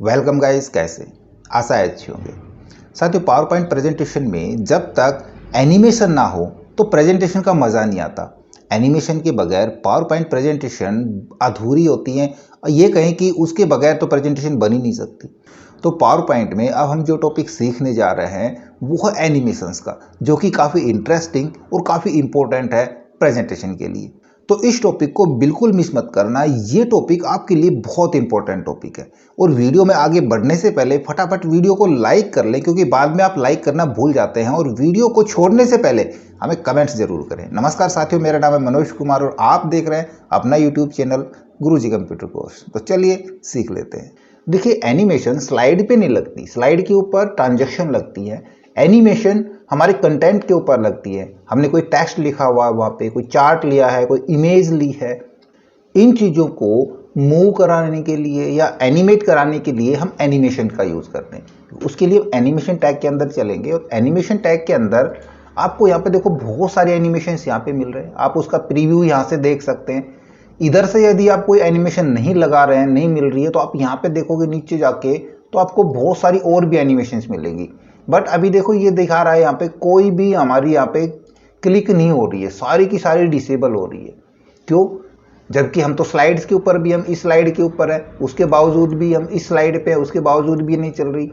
Welcome guys, कैसे? आशा है अच्छी होंगे। साथियों, पावर पॉइंट प्रेजेंटेशन में जब तक एनिमेशन ना हो तो प्रेजेंटेशन का मज़ा नहीं आता। एनिमेशन के बगैर पावर पॉइंट प्रेजेंटेशन अधूरी होती है और ये कहें कि उसके बगैर तो प्रेजेंटेशन बन ही नहीं सकती। तो पावर पॉइंट में अब हम जो टॉपिक सीखने जा रहे हैं वो है एनिमेशंस का, जो कि काफ़ी इंटरेस्टिंग और काफ़ी इम्पोर्टेंट है प्रेजेंटेशन के लिए। तो इस टॉपिक को बिल्कुल मिस मत करना, ये टॉपिक आपके लिए बहुत इंपॉर्टेंट टॉपिक है। और वीडियो में आगे बढ़ने से पहले फटाफट वीडियो को लाइक कर लें, क्योंकि बाद में आप लाइक करना भूल जाते हैं। और वीडियो को छोड़ने से पहले हमें कमेंट्स जरूर करें। नमस्कार साथियों, मेरा नाम है मनोज कुमार और आप देख रहे हैं अपना यूट्यूब चैनल गुरुजी कंप्यूटर कोर्स। तो चलिए सीख लेते हैं। देखिए, एनिमेशन स्लाइड पे नहीं लगती, स्लाइड के ऊपर ट्रांजैक्शन लगती है। एनिमेशन हमारे कंटेंट के ऊपर लगती है। हमने कोई टेक्स्ट लिखा हुआ है, वहाँ पे कोई चार्ट लिया है, कोई इमेज ली है, इन चीज़ों को मूव कराने के लिए या एनिमेट कराने के लिए हम एनिमेशन का यूज़ करते हैं। उसके लिए एनिमेशन टैग के अंदर चलेंगे और एनिमेशन टैग के अंदर आपको यहाँ पे देखो बहुत सारे एनिमेशन यहाँ पे मिल रहे हैं। आप उसका प्रीव्यू यहाँ से देख सकते हैं। इधर से यदि आप कोई एनिमेशन नहीं लगा रहे हैं, नहीं मिल रही है, तो आप यहाँ पे देखोगे नीचे जाके तो आपको बहुत सारी और भी एनिमेशन मिलेगी। बट अभी देखो ये दिखा रहा है यहाँ पे कोई भी हमारी यहाँ पे क्लिक नहीं हो रही है, सारी की सारी डिसेबल हो रही है। क्यों? जबकि हम तो स्लाइड्स के ऊपर भी, हम इस स्लाइड के ऊपर है, उसके बावजूद भी हम इस स्लाइड पे है, उसके बावजूद भी नहीं चल रही।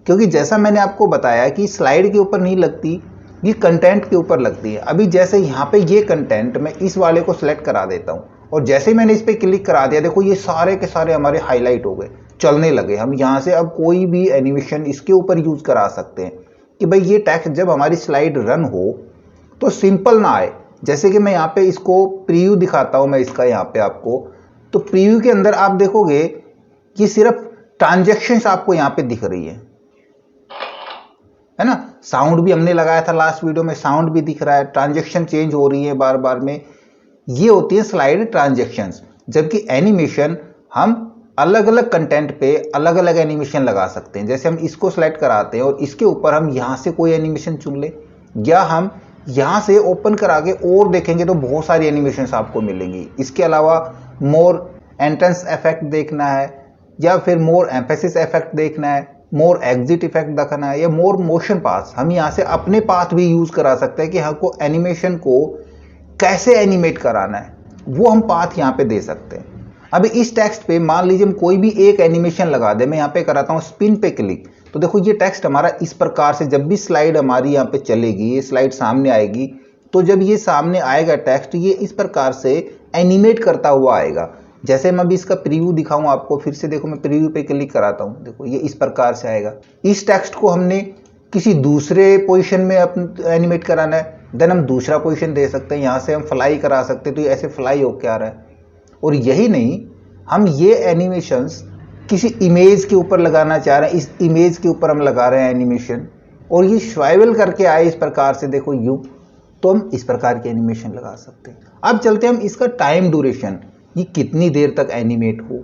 क्योंकि जैसा मैंने आपको बताया कि स्लाइड के ऊपर नहीं लगती, ये कंटेंट के ऊपर लगती है। अभी जैसे यहाँ पे ये कंटेंट मैं इस वाले को सिलेक्ट करा देता हूँ और जैसे ही मैंने इस पर क्लिक करा दिया, देखो ये सारे के सारे हमारे हाईलाइट हो गए, चलने लगे। हम यहाँ से अब कोई भी एनिमेशन इसके ऊपर यूज करा सकते हैं कि भाई ये टेक्स्ट जब हमारी स्लाइड रन हो तो सिंपल ना आए। जैसे कि मैं यहाँ पे इसको प्रीव्यू दिखाता हूँ, मैं इसका यहाँ पे आपको, तो प्रीव्यू के अंदर आप देखोगे कि सिर्फ ट्रांजैक्शंस आपको यहाँ पे दिख रही है ना। साउंड भी हमने लगाया था लास्ट वीडियो में, साउंड भी दिख रहा है, ट्रांजैक्शन चेंज हो रही है बार बार में। ये होती है स्लाइड ट्रांजैक्शंस। जबकि एनिमेशन हम अलग अलग कंटेंट पे अलग अलग एनिमेशन लगा सकते हैं। जैसे हम इसको सेलेक्ट कराते हैं और इसके ऊपर हम यहाँ से कोई एनिमेशन चुन ले, या हम यहाँ से ओपन करा के और देखेंगे तो बहुत सारी एनिमेशंस आपको मिलेंगी। इसके अलावा मोर एंट्रेंस इफेक्ट देखना है, या फिर मोर एम्फेसिस इफेक्ट देखना है, मोर एग्जिट इफेक्ट देखना है, या मोर मोशन पाथ, हम यहाँ से अपने पाथ भी यूज करा सकते हैं कि हमको एनिमेशन को कैसे एनिमेट कराना है, वो हम पाथ यहाँ पे दे सकते हैं। अभी इस टेक्स्ट पे मान लीजिए हम कोई भी एक एनिमेशन लगा दे। मैं यहाँ पे कराता हूँ स्पिन पे क्लिक, तो देखो ये टेक्स्ट हमारा इस प्रकार से, जब भी स्लाइड हमारी यहाँ पे चलेगी, ये स्लाइड सामने आएगी, तो जब ये सामने आएगा टेक्स्ट, ये इस प्रकार से एनिमेट करता हुआ आएगा। जैसे मैं अभी इसका प्रीव्यू दिखाऊं आपको, फिर से देखो मैं प्रीव्यू पे क्लिक कराता हूँ, देखो ये इस प्रकार से आएगा। इस टेक्स्ट को हमने किसी दूसरे पोजिशन में एनिमेट कराना है, देन हम दूसरा पोजीशन दे सकते हैं। यहाँ से हम फ्लाई करा सकते हैं, तो ये ऐसे फ्लाई होके आ रहा है। और यही नहीं, हम ये एनिमेशंस किसी इमेज के ऊपर लगाना चाह रहे हैं, इस इमेज के ऊपर हम लगा रहे हैं एनिमेशन, और ये स्वाइवल करके आए इस प्रकार से, देखो यू, तो हम इस प्रकार की एनिमेशन लगा सकते हैं। अब चलते हैं हम इसका टाइम ड्यूरेशन, ये कितनी देर तक एनिमेट हो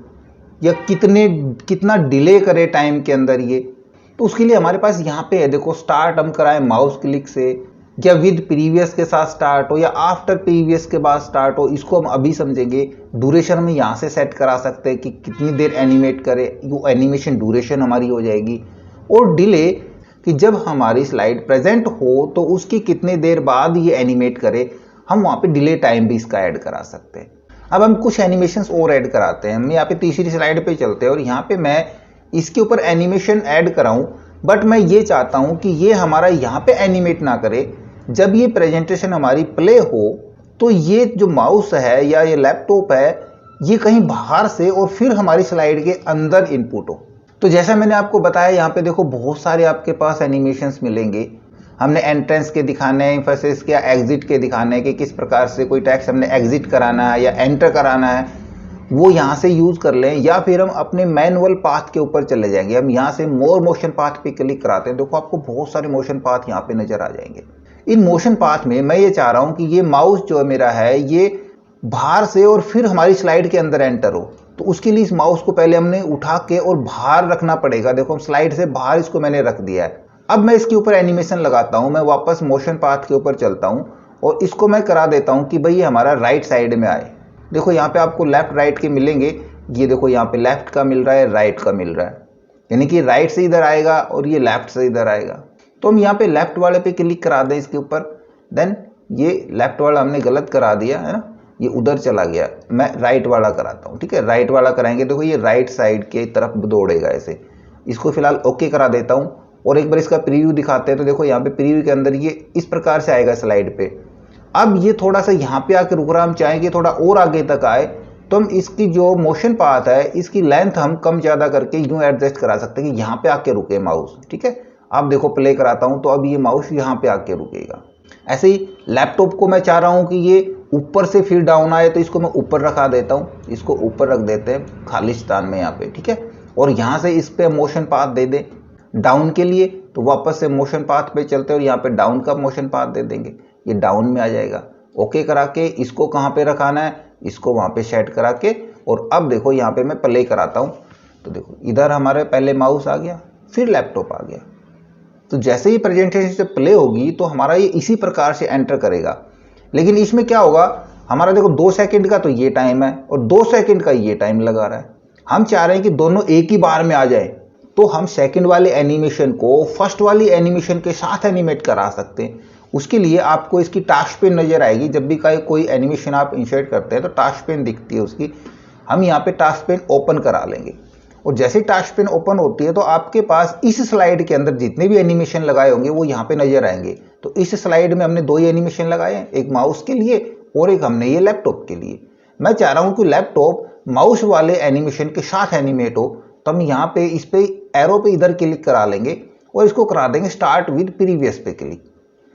या कितना डिले करे टाइम के अंदर ये। तो उसके लिए हमारे पास यहाँ पे है, देखो स्टार्ट हम कराएं माउस क्लिक से, या विद प्रीवियस के साथ स्टार्ट हो, या आफ्टर प्रीवियस के बाद स्टार्ट हो, इसको हम अभी समझेंगे। ड्यूरेशन हम यहाँ से सेट करा सकते हैं कि कितनी देर एनिमेट करे, वो एनिमेशन ड्यूरेशन हमारी हो जाएगी। और डिले, कि जब हमारी स्लाइड प्रेजेंट हो तो उसकी कितने देर बाद ये एनिमेट करे, हम वहाँ पे डिले टाइम भी इसका ऐड करा सकते हैं। अब हम कुछ एनिमेशंस और ऐड कराते हैं। हम यहाँ पे तीसरी स्लाइड पे चलते हैं और यहाँ पे मैं इसके ऊपर एनिमेशन ऐड कराऊं, बट मैं ये चाहता हूँ कि ये हमारा यहाँ पे एनिमेट ना करे। जब ये प्रेजेंटेशन हमारी प्ले हो तो ये जो माउस है या ये लैपटॉप है, ये कहीं बाहर से और फिर हमारी स्लाइड के अंदर इनपुट हो। तो जैसा मैंने आपको बताया, यहाँ पे देखो बहुत सारे आपके पास एनिमेशंस मिलेंगे। हमने एंट्रेंस के दिखाने हैं, एम्फेसिस के, एग्जिट के दिखाने हैं कि किस प्रकार से कोई टेक्स्ट हमने एग्जिट कराना है या एंटर कराना है, वो यहाँ से यूज कर लें। या फिर हम अपने मैनुअल पाथ के ऊपर चले जाएंगे। हम यहाँ से मोर मोशन पाथ पे क्लिक कराते हैं, देखो आपको बहुत सारे मोशन पाथ यहाँ पे नजर आ जाएंगे। इन मोशन पाथ में मैं ये चाह रहा हूँ कि ये माउस जो मेरा है ये बाहर से और फिर हमारी स्लाइड के अंदर एंटर हो। तो उसके लिए इस माउस को पहले हमने उठा के और बाहर रखना पड़ेगा। देखो हम स्लाइड से बाहर इसको मैंने रख दिया है। अब मैं इसके ऊपर एनिमेशन लगाता हूँ, मैं वापस मोशन पाथ के ऊपर चलता हूँ और इसको मैं करा देता हूँ कि भाई ये हमारा राइट साइड में आए। देखो यहाँ पे आपको लेफ्ट राइट के मिलेंगे, ये देखो यहाँ पे लेफ्ट का मिल रहा है, राइट का मिल रहा है। यानी कि राइट से इधर आएगा और ये लेफ्ट से इधर आएगा। तो हम यहाँ पे लेफ्ट वाले पे क्लिक करा दें इसके ऊपर, देन ये लेफ्ट वाला हमने गलत करा दिया है ना, ये उधर चला गया। मैं राइट वाला कराता हूँ, ठीक है। राइट वाला कराएंगे, देखो ये राइट साइड के तरफ दौड़ेगा ऐसे। इसको फिलहाल ओके करा देता हूँ और एक बार इसका प्रीव्यू दिखाते हैं। तो देखो यहाँ पे प्रीव्यू के अंदर ये इस प्रकार से आएगा स्लाइड पे। अब ये थोड़ा सा यहाँ पे आके रुक रहा, हम चाहें कि थोड़ा और आगे तक आए तो हम इसकी जो मोशन पाथ है इसकी लेंथ हम कम ज़्यादा करके यूँ एडजस्ट करा सकते हैं कि यहाँ पे आके रुके माउस, ठीक है। अब देखो प्ले कराता हूँ तो अब ये माउस यहाँ पे आके रुकेगा। ऐसे ही लैपटॉप को मैं चाह रहा हूँ कि ये ऊपर से फिर डाउन आए, तो इसको मैं ऊपर रखा देता हूँ, इसको ऊपर रख देते हैं खाली स्थान में यहाँ पे, ठीक है। और यहाँ से इस पे मोशन पाथ दे दें डाउन के लिए, तो वापस से मोशन पाथ पे चलते हैं और यहाँ पे डाउन का मोशन पाथ दे देंगे, ये डाउन में आ जाएगा। ओके करा के इसको कहाँ पे रखाना है, इसको वहाँ पे सेट करा के, और अब देखो यहाँ पे मैं प्ले कराता हूँ तो देखो इधर हमारे पहले माउस आ गया, फिर लैपटॉप आ गया। तो जैसे ही प्रेजेंटेशन से प्ले होगी तो हमारा ये इसी प्रकार से एंटर करेगा। लेकिन इसमें क्या होगा, हमारा देखो 2 सेकंड का तो ये टाइम है और 2 सेकंड का ये टाइम लगा रहा है। हम चाह रहे हैं कि दोनों एक ही बार में आ जाए, तो हम सेकंड वाले एनिमेशन को फर्स्ट वाली एनिमेशन के साथ एनिमेट करा सकते हैं। उसके लिए आपको इसकी टास्क पेन नजर आएगी, जब भी कोई एनिमेशन आप इंसर्ट करते हैं तो टास्क पेन दिखती है उसकी। हम यहाँ पे टास्क पेन ओपन करा लेंगे और जैसे टास्क पेन ओपन होती है तो आपके पास इस स्लाइड के अंदर जितने भी एनिमेशन लगाए होंगे वो यहाँ पे नजर आएंगे। तो इस स्लाइड में हमने 2 ही एनिमेशन लगाए हैं, एक माउस के लिए और एक हमने ये लैपटॉप के लिए। मैं चाह रहा हूँ कि लैपटॉप माउस वाले एनिमेशन के साथ एनिमेट हो, तो हम यहाँ पे इस पे एरो पे इधर क्लिक करा लेंगे और इसको करा देंगे स्टार्ट विद प्रीवियस पे क्लिक।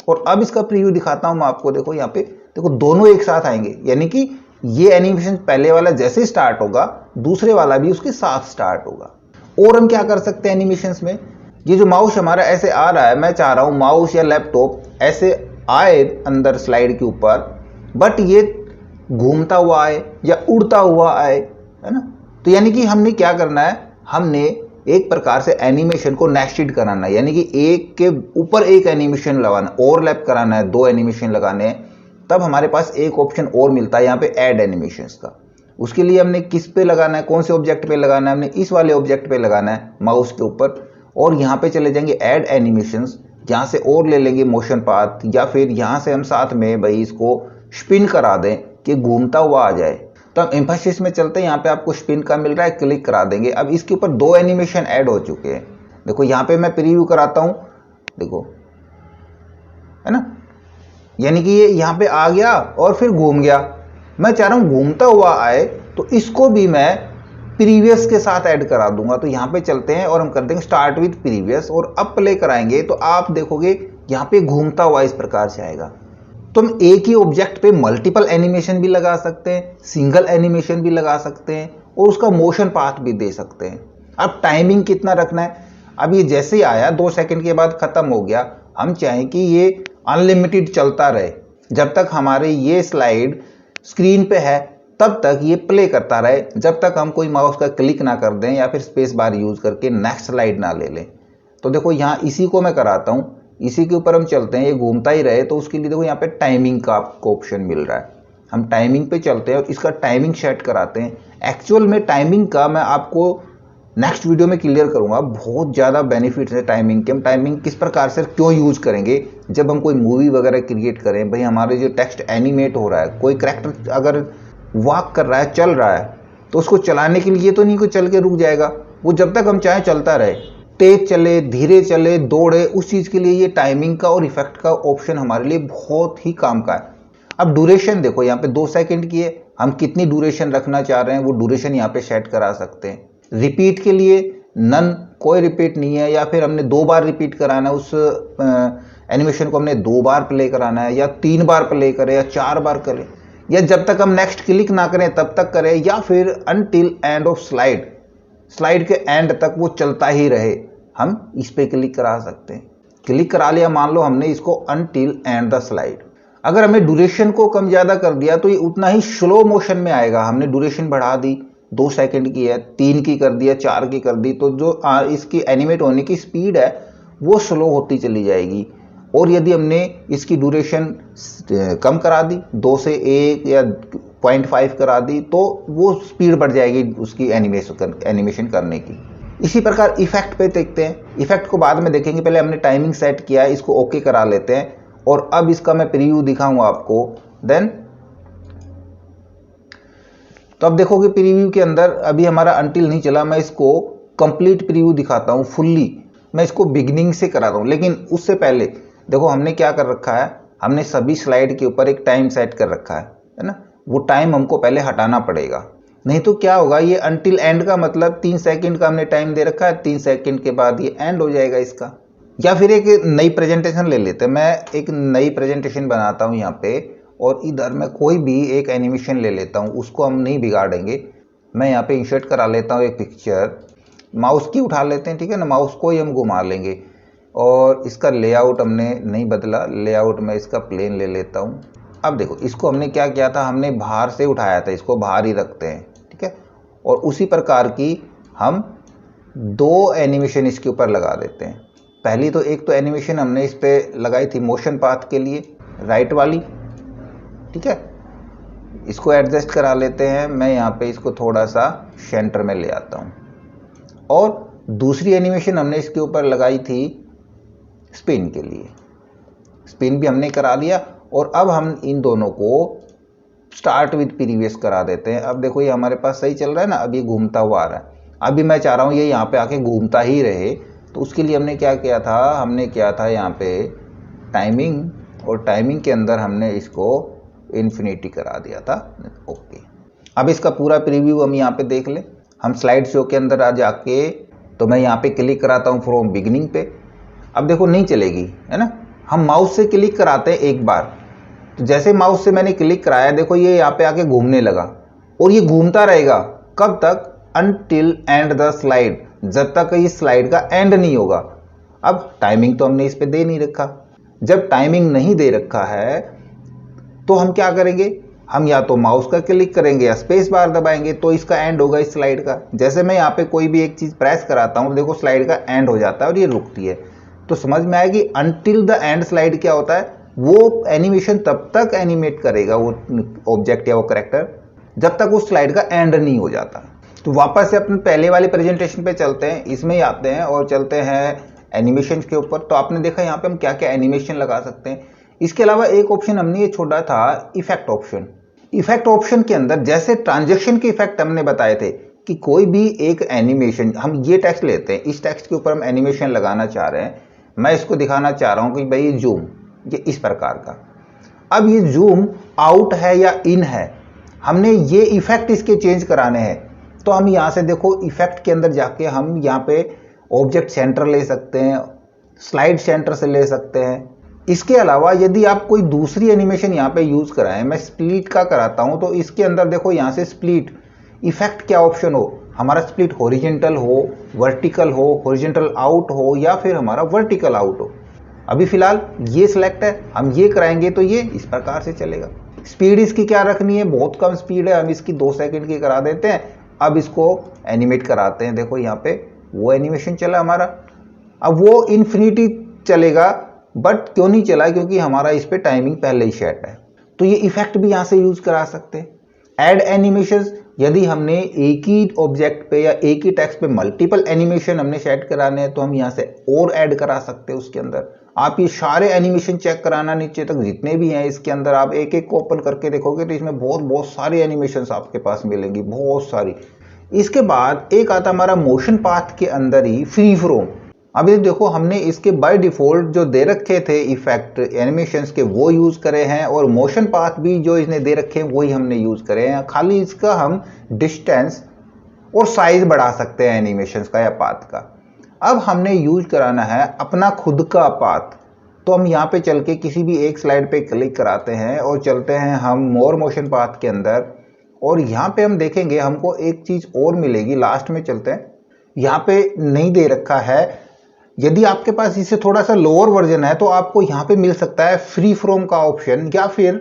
और अब इसका प्रीव्यू दिखाता हूँ मैं आपको। देखो यहाँ पे देखो दोनों एक साथ आएंगे, यानी कि ये एनिमेशन पहले वाला जैसे स्टार्ट होगा दूसरे वाला भी उसके साथ स्टार्ट होगा। और हम क्या कर सकते हैं एनिमेशंस में, ये जो माउस हमारा ऐसे आ रहा है, मैं चाह रहा हूँ माउस या लैपटॉप ऐसे आए अंदर स्लाइड के ऊपर, बट ये घूमता हुआ आए या उड़ता हुआ आए, है ना। तो यानी कि हमने क्या करना है, हमने एक प्रकार से एनिमेशन को नेस्टेड कराना है, यानी कि एक के ऊपर एक एनिमेशन लगाना, ओवरलैप कराना है, 2 एनिमेशन लगाने हैं। तब हमारे पास एक ऑप्शन और मिलता है यहाँ पे ऐड एनिमेशंस का। उसके लिए हमने किस पे लगाना है, कौन से ऑब्जेक्ट पे लगाना है, हमने इस वाले ऑब्जेक्ट पे लगाना है माउस के ऊपर, और यहाँ पे चले जाएंगे ऐड एनिमेशंस। यहाँ से और ले लेंगे मोशन पाथ, या फिर यहाँ से हम साथ में भाई इसको स्पिन करा दें कि घूमता हुआ आ जाए। तो हम एम्फेसिस में चलते हैं, यहाँ पे आपको स्पिन का मिल रहा है, क्लिक करा देंगे। अब इसके ऊपर 2 एनिमेशन ऐड हो चुके हैं। देखो यहाँ पे मैं प्रीव्यू कराता हूँ, देखो है ना, यानी कि ये यहाँ पे आ गया और फिर घूम गया। मैं चाह रहा हूँ घूमता हुआ आए, तो इसको भी मैं प्रीवियस के साथ ऐड करा दूंगा। तो यहाँ पे चलते हैं और हम कर देंगे स्टार्ट विद प्रीवियस, और अब प्ले कराएंगे तो आप देखोगे यहाँ पे घूमता हुआ इस प्रकार से आएगा। तो हम एक ही ऑब्जेक्ट पे मल्टीपल एनिमेशन भी लगा सकते हैं, सिंगल एनिमेशन भी लगा सकते हैं, और उसका मोशन पाथ भी दे सकते हैं। अब टाइमिंग कितना रखना है, अब ये जैसे ही आया 2 सेकंड के बाद खत्म हो गया, हम चाहें कि ये अनलिमिटेड चलता रहे, जब तक हमारे ये स्लाइड स्क्रीन पे है तब तक ये प्ले करता रहे, जब तक हम कोई माउस का क्लिक ना कर दें या फिर स्पेस बार यूज करके नेक्स्ट स्लाइड ना ले लें। तो देखो यहाँ इसी को मैं कराता हूँ, इसी के ऊपर हम चलते हैं, ये घूमता ही रहे। तो उसके लिए देखो यहाँ पे टाइमिंग का आपको ऑप्शन मिल रहा है, हम टाइमिंग पे चलते हैं और इसका टाइमिंग सेट कराते हैं। एक्चुअल में टाइमिंग का मैं आपको नेक्स्ट वीडियो में क्लियर करूंगा, बहुत ज़्यादा बेनिफिट्स है टाइमिंग के। हम टाइमिंग किस प्रकार से क्यों यूज करेंगे जब हम कोई मूवी वगैरह क्रिएट करें। भाई हमारे जो टेक्स्ट एनिमेट हो रहा है, कोई कैरेक्टर अगर वॉक कर रहा है, चल रहा है, तो उसको चलाने के लिए तो नहीं कोई चल के रुक जाएगा, वो जब तक हम चाहें चलता रहे, तेज चले, धीरे चले, दौड़े, उस चीज़ के लिए ये टाइमिंग का और इफेक्ट का ऑप्शन हमारे लिए बहुत ही काम का है। अब ड्यूरेशन देखो, यहाँ पे 2 सेकंड की है, हम कितनी ड्यूरेशन रखना चाह रहे हैं वो ड्यूरेशन यहाँ पे सेट करा सकते हैं। रिपीट के लिए नन, कोई रिपीट नहीं है, या फिर हमने 2 बार रिपीट कराना है, उस एनिमेशन को हमने 2 बार प्ले कराना है, या 3 बार प्ले करें, या 4 बार करें, या जब तक हम नेक्स्ट क्लिक ना करें तब तक करें, या फिर until end of slide, slide के एंड तक वो चलता ही रहे, हम इस पे क्लिक करा सकते हैं। क्लिक करा लिया, मान लो हमने इसको अनटिल एंड द स्लाइड। अगर हमने ड्यूरेशन को कम ज़्यादा कर दिया तो ये उतना ही स्लो मोशन में आएगा। हमने ड्यूरेशन बढ़ा दी, 2 सेकंड की है, 3 की कर दिया, 4 की कर दी, तो जो इसकी एनिमेट होने की स्पीड है वो स्लो होती चली जाएगी। और यदि हमने इसकी ड्यूरेशन कम करा दी, 2 से 1 या 0.5 करा दी, तो वो स्पीड बढ़ जाएगी उसकी एनिमेशन करने की। इसी प्रकार इफेक्ट पे देखते हैं, इफेक्ट को बाद में देखेंगे, पहले हमने टाइमिंग सेट किया है, इसको ओके करा लेते हैं और अब इसका मैं प्रीव्यू दिखाऊंगा आपको। देन तो अब देखोगे प्रीव्यू के अंदर अभी हमारा अनटिल नहीं चला, मैं इसको कंप्लीट प्रीव्यू दिखाता हूं फुल्ली, मैं इसको बिगिनिंग से कराता हूं। लेकिन उससे पहले देखो हमने क्या कर रखा है, हमने सभी स्लाइड के ऊपर एक टाइम सेट कर रखा है ना, वो टाइम हमको पहले हटाना पड़ेगा, नहीं तो क्या होगा, ये अनटिल एंड का मतलब 3 सेकंड का हमने टाइम दे रखा है, 3 सेकंड के बाद ये एंड हो जाएगा इसका। या फिर एक नई प्रेजेंटेशन ले लेते हैं, मैं एक नई प्रेजेंटेशन बनाता हूं यहाँ पे और इधर मैं कोई भी एक एनिमेशन ले लेता हूं, उसको हम नहीं बिगाड़ेंगे। मैं यहाँ पे इंसर्ट करा लेता हूँ एक पिक्चर, माउस की उठा लेते हैं, ठीक है ना, माउस को ही हम घुमा लेंगे और इसका लेआउट हमने नहीं बदला, लेआउट में इसका प्लेन ले लेता हूँ। अब देखो इसको हमने क्या किया था, हमने बाहर से उठाया था, इसको बाहर ही रखते हैं, ठीक है। और उसी प्रकार की हम 2 एनिमेशन इसके ऊपर लगा देते हैं। पहली तो एक तो एनिमेशन हमने इस पे लगाई थी मोशन पाथ के लिए, राइट वाली, ठीक है। इसको एडजस्ट करा लेते हैं, मैं यहाँ पे इसको थोड़ा सा सेंटर में ले आता हूँ। और दूसरी एनिमेशन हमने इसके ऊपर लगाई थी स्पिन के लिए, स्पिन भी हमने करा लिया। और अब हम इन दोनों को स्टार्ट विद प्रीवियस करा देते हैं। अब देखो ये हमारे पास सही चल रहा है ना, अब ये घूमता हुआ आ रहा है। अभी मैं चाह रहा हूँ ये यहाँ पे आके घूमता ही रहे, तो उसके लिए हमने क्या किया था, हमने किया था यहाँ पे टाइमिंग, और टाइमिंग के अंदर हमने इसको इन्फिनिटी करा दिया था, ओके। अब इसका पूरा प्रीव्यू हम यहाँ पे देख लें। हम स्लाइड शो के अंदर आ जाके, तो मैं यहाँ पे क्लिक कराता हूँ फ्रॉम बिगिनिंग पे। अब देखो नहीं चलेगी, है ना, हम माउस से क्लिक कराते हैं एक बार, तो जैसे माउस से मैंने क्लिक कराया, देखो ये यहाँ पे आके घूमने लगा और ये घूमता रहेगा कब तक, अनटिल एंड द स्लाइड, जब तक इस स्लाइड का एंड नहीं होगा। अब टाइमिंग तो हमने इस पे दे नहीं रखा, जब टाइमिंग नहीं दे रखा है तो हम क्या करेंगे, हम या तो माउस का क्लिक करेंगे या स्पेस बार दबाएंगे, तो इसका एंड होगा इस स्लाइड का। जैसे मैं यहाँ पे कोई भी एक चीज प्रेस कराता हूँ, देखो स्लाइड का एंड हो जाता है और ये रुकती है। तो समझ में आएगी अनटिल द एंड स्लाइड क्या होता है, वो एनिमेशन तब तक एनिमेट करेगा वो ऑब्जेक्ट या वो कैरेक्टर जब तक उस स्लाइड का एंड नहीं हो जाता। तो वापस से अपने पहले वाले प्रेजेंटेशन पे चलते हैं, इसमें ही आते हैं और चलते हैं एनिमेशन के ऊपर। तो आपने देखा यहाँ पे हम क्या क्या एनिमेशन लगा सकते हैं। इसके अलावा एक ऑप्शन हमने ये छोड़ा था, इफेक्ट ऑप्शन। इफेक्ट ऑप्शन के अंदर जैसे ट्रांजेक्शन के इफेक्ट हमने बताए थे कि कोई भी एक एनिमेशन, हम ये टेक्स्ट लेते हैं, इस टेक्स्ट के ऊपर हम एनिमेशन लगाना चाह रहे हैं, मैं इसको दिखाना चाह रहा हूं कि भाई जूम, ये इस प्रकार का। अब ये जूम आउट है या इन है, हमने ये इफेक्ट इसके चेंज कराने हैं। तो हम यहाँ से देखो इफेक्ट के अंदर जाके हम यहाँ पे ऑब्जेक्ट सेंटर ले सकते हैं, स्लाइड सेंटर से ले सकते हैं। इसके अलावा यदि आप कोई दूसरी एनिमेशन यहाँ पे यूज कराएं, मैं स्प्लिट का कराता हूं, तो इसके अंदर देखो यहाँ से स्प्लिट इफेक्ट क्या ऑप्शन हो, हमारा स्प्लिट हॉरिजॉन्टल हो, वर्टिकल हो, हॉरिजॉन्टल आउट हो या फिर हमारा वर्टिकल आउट हो। अभी फिलहाल ये सिलेक्ट है, हम ये कराएंगे तो ये इस प्रकार से चलेगा। स्पीड इसकी क्या रखनी है, बहुत कम स्पीड है, हम इसकी 2 सेकंड की करा देते हैं। अब इसको एनिमेट कराते हैं, देखो यहाँ पे वो एनिमेशन चला हमारा। अब वो इन्फिनिटी चलेगा, बट क्यों नहीं चला, क्योंकि हमारा इस पे टाइमिंग पहले ही सेट है। तो ये इफेक्ट भी यहाँ से यूज करा सकते हैं। ऐड एनिमेशन, यदि हमने एक ही ऑब्जेक्ट पे या एक ही टेक्स्ट पे मल्टीपल एनिमेशन हमने सेट कराने हैं, तो हम यहाँ से और ऐड करा सकते हैं उसके अंदर। आप ये सारे एनिमेशन चेक कराना, नीचे तक जितने भी हैं इसके अंदर, आप एक एक को ओपन करके देखोगे तो इसमें बहुत सारी एनिमेशंस आपके पास मिलेंगी, बहुत सारी। इसके बाद एक आता हमारा मोशन पाथ के अंदर ही फ्री फ्रोम। अभी देखो हमने इसके बाय डिफॉल्ट जो दे रखे थे इफेक्ट एनिमेशंस के वो यूज करे हैं, और मोशन पाथ भी जो इसने दे रखे हैं वही हमने यूज करे हैं। खाली इसका हम डिस्टेंस और साइज बढ़ा सकते हैं एनिमेशंस का या पाथ का। अब हमने यूज कराना है अपना खुद का पाथ। तो हम यहाँ पे चल के किसी भी एक स्लाइड पे क्लिक कराते हैं और चलते हैं हम मोर मोशन पाथ के अंदर, और यहाँ पे हम देखेंगे हमको एक चीज और मिलेगी। लास्ट में चलते हैं, यहाँ पे नहीं दे रखा है, यदि आपके पास इससे थोड़ा सा लोअर वर्जन है तो आपको यहाँ पे मिल सकता है फ्री फ्रॉम का ऑप्शन या फिर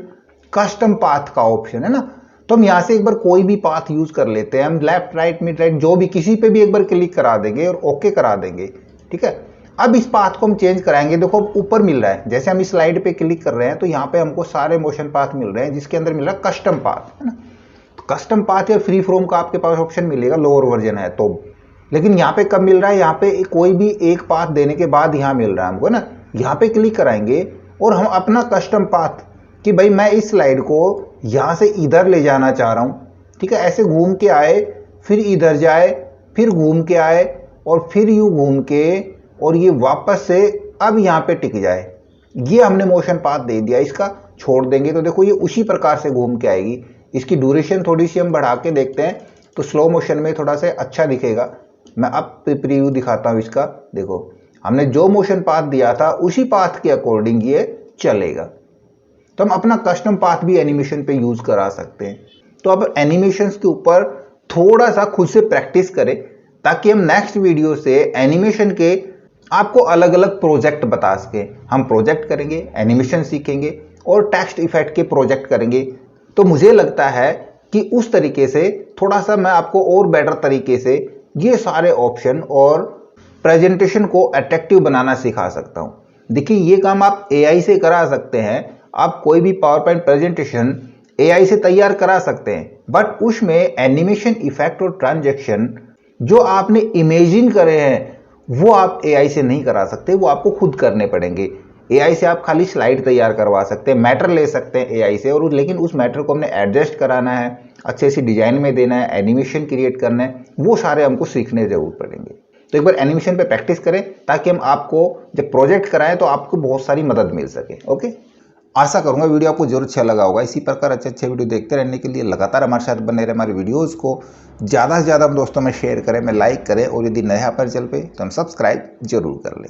कस्टम पाथ का ऑप्शन, है ना। तो हम यहाँ से एक बार कोई भी पाथ यूज कर लेते हैं, हम लेफ्ट राइट मिड राइट जो भी किसी पे भी एक बार क्लिक करा देंगे और ओके करा देंगे, ठीक है। अब इस पाथ को हम चेंज कराएंगे, देखो ऊपर मिल रहा है, जैसे हम इस स्लाइड पे क्लिक कर रहे हैं तो यहाँ पे हमको सारे मोशन पाथ मिल रहे हैं, जिसके अंदर मिल रहा है कस्टम पाथ, है ना। तो कस्टम पाथ या फ्री फ्रॉम का आपके पास ऑप्शन मिलेगा, लोअर वर्जन है तो लेकिन यहाँ पे कब मिल रहा है, यहाँ पे कोई भी एक पाथ देने के बाद यहाँ मिल रहा है हमको ना। यहाँ पे क्लिक कराएंगे और हम अपना कस्टम पाथ कि भाई मैं इस स्लाइड को यहाँ से इधर ले जाना चाह रहा हूँ, ठीक है, ऐसे घूम के आए, फिर इधर जाए, फिर घूम के आए और फिर यूँ घूम के और ये वापस से अब यहाँ पे टिक जाए, ये हमने मोशन पाथ दे दिया। इसका छोड़ देंगे तो देखो ये उसी प्रकार से घूम के आएगी। इसकी ड्यूरेशन थोड़ी सी हम बढ़ा के देखते हैं तो स्लो मोशन में थोड़ा सा अच्छा दिखेगा। मैं अब प्रीव्यू दिखाता हूँ इसका। देखो हमने जो मोशन पाथ दिया था उसी पाथ के अकॉर्डिंग ये चलेगा। तो हम अपना कस्टम पाथ भी एनिमेशन पे यूज करा सकते हैं। तो अब एनिमेशंस के ऊपर थोड़ा सा खुद से प्रैक्टिस करें ताकि हम नेक्स्ट वीडियो से एनिमेशन के आपको अलग अलग प्रोजेक्ट बता सकें। हम प्रोजेक्ट करेंगे, एनिमेशन सीखेंगे और टेक्स्ट इफेक्ट के प्रोजेक्ट करेंगे। तो मुझे लगता है कि उस तरीके से थोड़ा सा मैं आपको और बेटर तरीके से ये सारे ऑप्शन और प्रेजेंटेशन को अट्रैक्टिव बनाना सिखा सकता हूं। देखिए ये काम आप एआई से करा सकते हैं। आप कोई भी पावर पॉइंट प्रेजेंटेशन एआई से तैयार करा सकते हैं, बट उसमें एनिमेशन इफेक्ट और ट्रांजैक्शन जो आपने इमेजिन करे हैं वो आप एआई से नहीं करा सकते, वो आपको खुद करने पड़ेंगे। एआई से आप खाली स्लाइड तैयार करवा सकते हैं, मैटर ले सकते हैं एआई से, और लेकिन उस मैटर को हमने एडजस्ट कराना है, अच्छे से डिजाइन में देना है, एनिमेशन क्रिएट करना है, वो सारे हमको सीखने जरूर पड़ेंगे। तो एक बार एनिमेशन पे प्रैक्टिस करें ताकि हम आपको जब प्रोजेक्ट कराएं तो आपको बहुत सारी मदद मिल सके। ओके, आशा करूंगा वीडियो आपको जरूर अच्छा लगा होगा। इसी प्रकार अच्छे वीडियो देखते रहने के लिए लगातार हमारे साथ बने रहे। हमारे वीडियोस को ज़्यादा से ज़्यादा हम दोस्तों में शेयर करें, में लाइक करें, और यदि नया पर चल पे तो हम सब्सक्राइब जरूर कर लें।